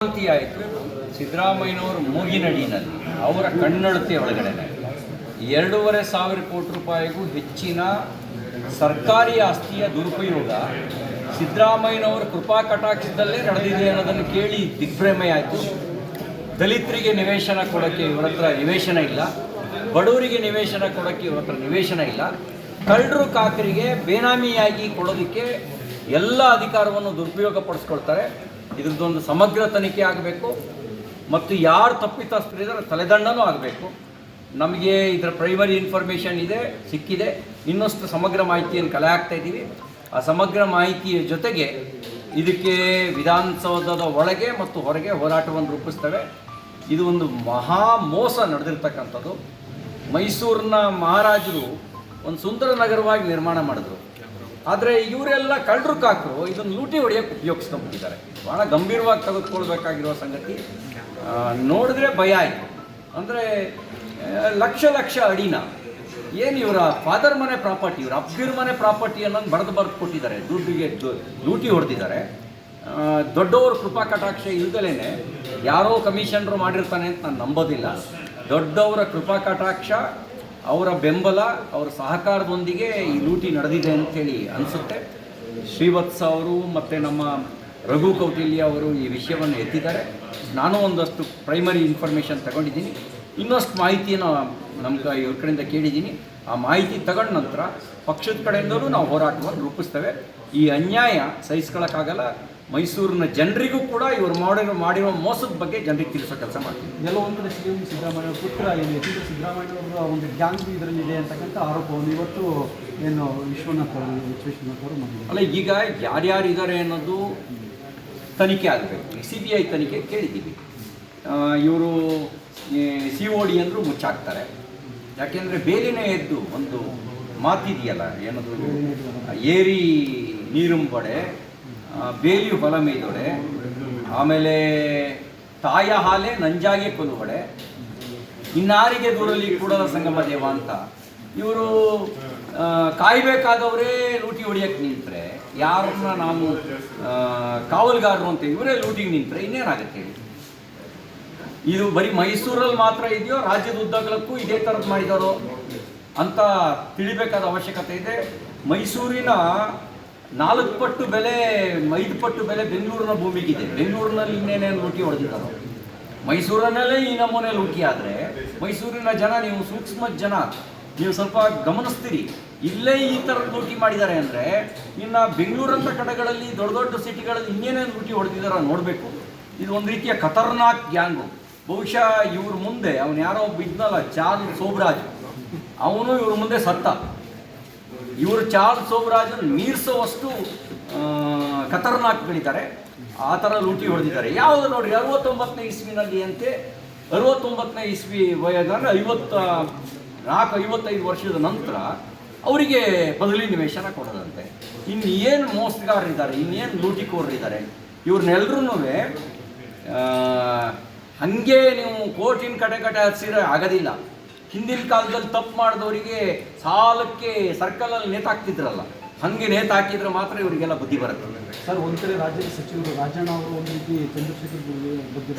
ಕ್ರಾಂತಿ ಆಯಿತು. ಸಿದ್ದರಾಮಯ್ಯನವರು ಮೂಗಿನಡಿನಲ್ಲಿ ಅವರ ಕಣ್ಣಳತೆ ಒಳಗಡೆ 2,500 ಕೋಟಿ ರೂಪಾಯಿಗೂ ಹೆಚ್ಚಿನ ಸರ್ಕಾರಿ ಆಸ್ತಿಯ ದುರುಪಯೋಗ ಸಿದ್ದರಾಮಯ್ಯನವರ ಕೃಪಾ ಕಟಾಕ್ಷದಲ್ಲೇ ನಡೆದಿದೆ ಅನ್ನೋದನ್ನು ಕೇಳಿ ದಿಗ್ಭ್ರಮೆ ಆಯಿತು. ದಲಿತರಿಗೆ ನಿವೇಶನ ಕೊಡೋಕ್ಕೆ ಇವರ ಹತ್ರ ನಿವೇಶನ ಇಲ್ಲ, ಬಡವರಿಗೆ ನಿವೇಶನ ಕೊಡೋಕ್ಕೆ ಇವರ ಹತ್ರ ನಿವೇಶನ ಇಲ್ಲ, ಕಳ್ಳರು ಕಾಕರಿಗೆ ಬೇನಾಮಿಯಾಗಿ ಕೊಡೋದಕ್ಕೆ ಎಲ್ಲ ಅಧಿಕಾರವನ್ನು ದುರುಪಯೋಗ ಪಡಿಸ್ಕೊಳ್ತಾರೆ. ಇದ್ರದ್ದೊಂದು ಸಮಗ್ರ ತನಿಖೆ ಆಗಬೇಕು ಮತ್ತು ಯಾರು ತಪ್ಪಿತಸ್ಥರಿದ್ದಾರೆ ತಲೆದಂಡನೂ ಆಗಬೇಕು. ನಮಗೆ ಇದರ ಪ್ರೈಮರಿ ಇನ್ಫಾರ್ಮೇಷನ್ ಸಿಕ್ಕಿದೆ. ಇನ್ನಷ್ಟು ಸಮಗ್ರ ಮಾಹಿತಿಯನ್ನು ಕಲೆ ಹಾಕ್ತಾ ಇದ್ದೀವಿ. ಆ ಸಮಗ್ರ ಮಾಹಿತಿಯ ಜೊತೆಗೆ ಇದಕ್ಕೆ ವಿಧಾನಸೌಧದ ಒಳಗೆ ಮತ್ತು ಹೊರಗೆ ಹೋರಾಟವನ್ನು ರೂಪಿಸ್ತೇವೆ. ಇದು ಒಂದು ಮಹಾ ಮೋಸ ನಡೆದಿರ್ತಕ್ಕಂಥದ್ದು. ಮೈಸೂರಿನ ಮಹಾರಾಜರು ಒಂದು ಸುಂದರ ನಗರವಾಗಿ ನಿರ್ಮಾಣ ಮಾಡಿದ್ರು. ಆದರೆ ಇವರೆಲ್ಲ ಕಳ್ಳರು ಕಾಕರು ಇದನ್ನು ಲೂಟಿ ಹೊಡೆಯೋಕ್ಕೆ ಉಪಯೋಗಿಸ್ಕೊಂಡ್ಬಿಟ್ಟಿದ್ದಾರೆ. ಭಾಳ ಗಂಭೀರವಾಗಿ ತೆಗೆದುಕೊಳ್ಬೇಕಾಗಿರುವ ಸಂಗತಿ. ನೋಡಿದ್ರೆ ಭಯ ಆಯಿತು. ಅಂದರೆ ಲಕ್ಷ ಲಕ್ಷ ಅಡಿನ ಏನು ಇವರ ಫಾದರ್ ಮನೆ ಪ್ರಾಪರ್ಟಿ, ಇವ್ರ ಅಬ್ಬಿರ ಮನೆ ಪ್ರಾಪರ್ಟಿ ಅನ್ನೋದು ಬರೆದು ಕೊಟ್ಟಿದ್ದಾರೆ. ದುಡ್ಡಿಗೆ ಲೂಟಿ ಹೊಡೆದಿದ್ದಾರೆ. ದೊಡ್ಡವರು ಕೃಪಾ ಕಟಾಕ್ಷ ಇಲ್ದಲೇ ಯಾರೋ ಕಮಿಷನರು ಮಾಡಿರ್ತಾನೆ ಅಂತ ನಾನು ನಂಬೋದಿಲ್ಲ. ದೊಡ್ಡವರ ಕೃಪಾ ಕಟಾಕ್ಷ, ಅವರ ಬೆಂಬಲ, ಅವರ ಸಹಕಾರದೊಂದಿಗೆ ಈ ಲೂಟಿ ನಡೆದಿದೆ ಅಂಥೇಳಿ ಅನಿಸುತ್ತೆ. ಶ್ರೀವತ್ಸ ಅವರು ಮತ್ತು ನಮ್ಮ ರಘು ಕೌಟಿಲ್ಯ ಅವರು ಈ ವಿಷಯವನ್ನು ಎತ್ತಿದ್ದಾರೆ. ನಾನು ಒಂದಷ್ಟು ಪ್ರೈಮರಿ ಇನ್ಫಾರ್ಮೇಷನ್ ತಗೊಂಡಿದ್ದೀನಿ. ಇನ್ನಷ್ಟು ಮಾಹಿತಿಯನ್ನು ಇವ್ರ ಕಡೆಯಿಂದ ಕೇಳಿದ್ದೀನಿ. ಆ ಮಾಹಿತಿ ತಗೊಂಡ ನಂತರ ಪಕ್ಷದ ಕಡೆಯಿಂದಲೂ ನಾವು ಹೋರಾಟವನ್ನು ರೂಪಿಸ್ತೇವೆ. ಈ ಅನ್ಯಾಯ ಸಹಿಸ್ಕೊಳ್ಳೋಕ್ಕಾಗಲ್ಲ. ಮೈಸೂರಿನ ಜನರಿಗೂ ಕೂಡ ಇವರು ಮಾಡಿರೋ ಮೋಸದ ಬಗ್ಗೆ ಜನರಿಗೆ ತಿಳಿಸೋ ಕೆಲಸ ಮಾಡ್ತೀವಿ. ಕೆಲವೊಂದು ಕಡೆ ಸಿ ಎಂ ಸಿದ್ದರಾಮಯ್ಯ ಪುತ್ರ ಸಿದ್ದರಾಮಯ್ಯವರ ಒಂದು ಗ್ಯಾಂಗ್ ಇದರಲ್ಲಿದೆ ಅಂತಕ್ಕಂಥ ಆರೋಪವನ್ನು ಇವತ್ತು ಏನು ವಿಶ್ವನಾಥ್ ಅವರು ಮಾಡಿದ್ದಾರೆ. ಅಲ್ಲ, ಈಗ ಯಾರ್ಯಾರು ಇದ್ದಾರೆ ಅನ್ನೋದು ತನಿಖೆ ಆಗಬೇಕು. CBI ತನಿಖೆ ಕೇಳಿದ್ದೀವಿ. ಇವರು COD ಅಂದರೂ ಮುಚ್ಚಾಕ್ತಾರೆ. ಯಾಕೆಂದರೆ ಬೇಲಿನೇ ಎದ್ದು ಒಂದು ಮಾತಿದೆಯಲ್ಲ, ಏನದು, ಏರಿ ನೀರುಂಬಡೆ ಬೇಲಿ ಹೊಲ ಮೇಯ್ದೊಡೆ, ಆಮೇಲೆ ತಾಯ ಹಾಲೆ ನಂಜಾಗೆ ಕೊಲುವಡೆ, ಇನ್ನಾರಿಗೆ ದೂರಲ್ಲಿ ಕೂಡಲ ಸಂಗಮ ದೇವ ಅಂತ ಇವರು ಕಾಯಬೇಕಾದವರೇ ಲೂಟಿ ಹೊಡಿಯೋಕ್ಕೆ ನಿಂತರೆ, ಯಾರನ್ನ ನಾವು ಕಾವಲುಗಾರರು ಅಂತ ಇವರೇ ಲೂಟಿಗೆ ನಿಂತರೆ ಇನ್ನೇನಾಗುತ್ತೆ ಹೇಳಿ? ಇದು ಬರೀ ಮೈಸೂರಲ್ಲಿ ಮಾತ್ರ ಇದೆಯೋ, ರಾಜ್ಯದ ಉದ್ದಗಲಕ್ಕೂ ಇದೇ ಥರದ್ದು ಮಾಡಿದಾರೋ ಅಂತ ತಿಳಿಬೇಕಾದ ಅವಶ್ಯಕತೆ ಇದೆ. ಮೈಸೂರಿನ 4 ಪಟ್ಟು ಬೆಲೆ, 5 ಪಟ್ಟು ಬೆಲೆ ಬೆಂಗಳೂರಿನ ಭೂಮಿಗಿದೆ. ಬೆಂಗಳೂರಿನಲ್ಲಿ ಇನ್ನೇನೇನು ಲೂಟಿ ಹೊಡೆದಿದ್ದಾರೋ, ಮೈಸೂರಿನಲ್ಲೇ ಈ ನಮೂನೆ ಲೂಟಿ ಆದರೆ ಮೈಸೂರಿನ ಜನ, ನೀವು ಸೂಕ್ಷ್ಮ ಜನ, ನೀವು ಸ್ವಲ್ಪ ಗಮನಿಸ್ತೀರಿ. ಇಲ್ಲೇ ಈ ಥರದ ಲೂಟಿ ಮಾಡಿದ್ದಾರೆ ಅಂದರೆ ಇನ್ನು ಬೆಂಗಳೂರಂಥ ಕಡೆಗಳಲ್ಲಿ, ದೊಡ್ಡ ದೊಡ್ಡ ಸಿಟಿಗಳಲ್ಲಿ ಇನ್ನೇನೇನು ಲೂಟಿ ಹೊಡೆದಿದ್ದಾರೋ ನೋಡಬೇಕು. ಇದು ಒಂದು ರೀತಿಯ ಖತರ್ನಾಕ್ ಗ್ಯಾಂಗು. ಬಹುಶಃ ಇವ್ರ ಮುಂದೆ ಅವನು ಯಾರೋ ಒಬ್ಬ ಇದ್ನಲ್ಲ, ಚಾರ್ಲ್ಸ್ ಸೋಬ್ರಾಜ್, ಅವನು ಇವ್ರ ಮುಂದೆ ಸತ್ತ. ಇವರು ಚಾರ್ಲ್ಸ್ ಸೋಬ್ರಾಜನ್ನು ಮೀರಿಸೋವಷ್ಟು ಖತರ್ನಾಕ್ಗಳಿದ್ದಾರೆ. ಆ ಥರ ಲೂಟಿ ಹೊಡೆದಿದ್ದಾರೆ. ಯಾವುದು ನೋಡ್ರಿ, 69ನೇ ಇಸ್ವಿನಲ್ಲಿ ಅಂತೆ, 69ನೇ ಇಸ್ವಿ ವಯಸ್ಸಂದರೆ 54-55 ವರ್ಷದ ನಂತರ ಅವರಿಗೆ ಬದಲಿ ನಿವೇಶನ ಕೊಡೋದಂತೆ. ಇನ್ನೇನು ಮೋಸಗಾರರಿದ್ದಾರೆ, ಇನ್ನೇನು ಲೂಟಿಕೋರರಿದ್ದಾರೆ. ಇವ್ರನ್ನೆಲ್ಲರೂ ಹಾಗೆ ನೀವು ಕೋರ್ಟಿನ ಕಡೆ ಹಚ್ಚಿದ್ರೆ ಆಗೋದಿಲ್ಲ. ಹಿಂದಿನ ಕಾಲದಲ್ಲಿ ತಪ್ಪು ಮಾಡಿದವರಿಗೆ ಸಾಲಕ್ಕೆ ಸರ್ಕಲಲ್ಲಿ ನೇತಾಕ್ತಿದ್ರಲ್ಲ, ಹಾಗೆ ನೇತಾಕಿದ್ರೆ ಮಾತ್ರ ಇವರಿಗೆಲ್ಲ ಬುದ್ಧಿ ಬರುತ್ತೆ. ಸರ್, ಒಂದು ಕಡೆ ರಾಜ್ಯದ ಸಚಿವರು ರಾಜಣ್ಣ ಅವರು ಒಂದು ರೀತಿ ಚಂದ್ರಶೇಖರ್ ಬಗ್ಗೆ